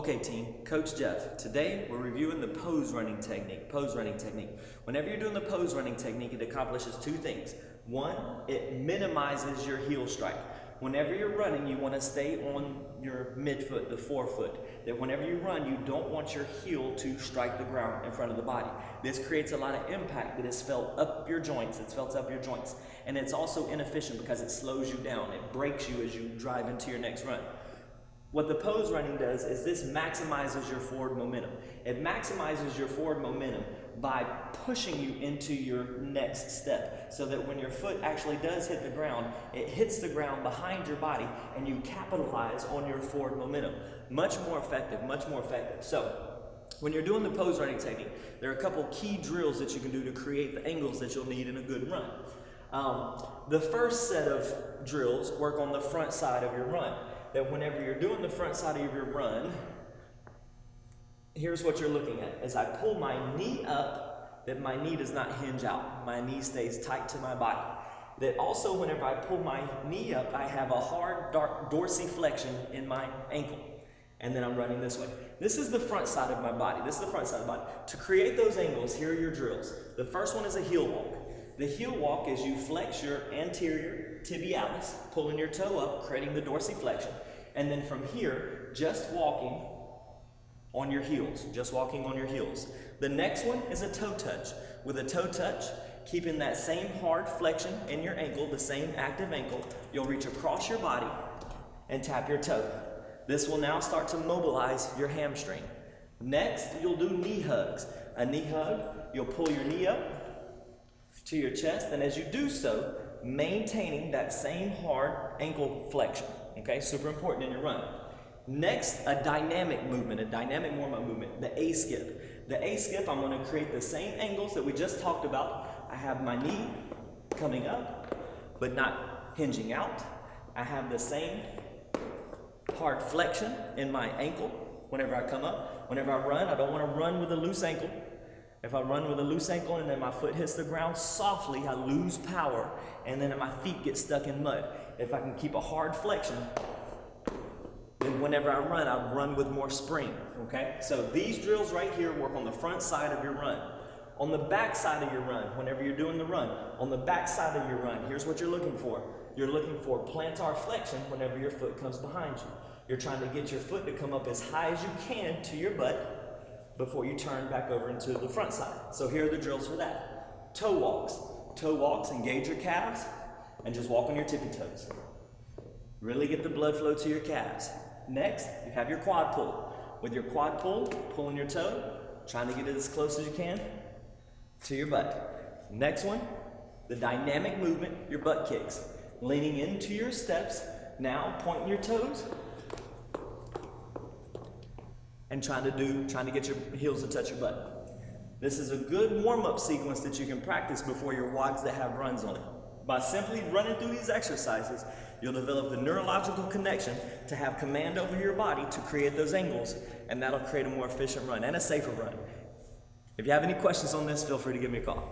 Okay team, Coach Jeff. Today we're reviewing the pose running technique. Whenever you're doing the pose running technique, it accomplishes two things. One, it minimizes your heel strike. Whenever you're running, you want to stay on your midfoot, the forefoot. That whenever you run, you don't want your heel to strike the ground in front of the body. This creates a lot of impact that is felt up your joints. And it's also inefficient because it slows you down. It breaks you as you drive into your next run. What the pose running does is this maximizes your forward momentum. It maximizes your forward momentum by pushing you into your next step so that when your foot actually does hit the ground, it hits the ground behind your body and you capitalize on your forward momentum. Much more effective. So, when you're doing the pose running technique, there are a couple key drills that you can do to create the angles that you'll need in a good run. The first set of drills work on the front side of your run. That whenever you're doing the front side of your run, here's what you're looking at. As I pull my knee up, that my knee does not hinge out. My knee stays tight to my body. That also whenever I pull my knee up, I have a hard dorsiflexion in my ankle. And then I'm running this way. This is the front side of my body. To create those angles, here are your drills. The first one is a heel walk. The heel walk is you flex your anterior tibialis, pulling your toe up, creating the dorsiflexion. And then from here, just walking on your heels. The next one is a toe touch. With a toe touch, keeping that same hard flexion in your ankle, the same active ankle, you'll reach across your body and tap your toe. This will now start to mobilize your hamstring. Next, you'll do knee hugs. A knee hug, you'll pull your knee up to your chest, and as you do so, maintaining that same hard ankle flexion. Okay, super important in your run. Next, a dynamic warm-up movement, the A-skip. The A-skip, I'm going to create the same angles that we just talked about. I have my knee coming up, but not hinging out. I have the same hard flexion in my ankle whenever I come up. Whenever I run, I don't want to run with a loose ankle. If I run with a loose ankle and then my foot hits the ground softly, I lose power, and then my feet get stuck in mud. If I can keep a hard flexion, then whenever I run with more spring, okay? So these drills right here work on the front side of your run. On the back side of your run, whenever you're doing the run, on the back side of your run, here's what you're looking for. You're looking for plantar flexion whenever your foot comes behind you. You're trying to get your foot to come up as high as you can to your butt before you turn back over into the front side. So here are the drills for that. Toe walks. Toe walks, engage your calves, and just walk on your tippy toes. Really get the blood flow to your calves. Next, you have your quad pull. With your quad pull, pulling your toe, trying to get it as close as you can to your butt. Next one, the dynamic movement, your butt kicks. Leaning into your steps, now pointing your toes, and trying to get your heels to touch your butt. This is a good warm-up sequence that you can practice before your WODs that have runs on it. By simply running through these exercises, you'll develop the neurological connection to have command over your body to create those angles, and that'll create a more efficient run and a safer run. If you have any questions on this, feel free to give me a call.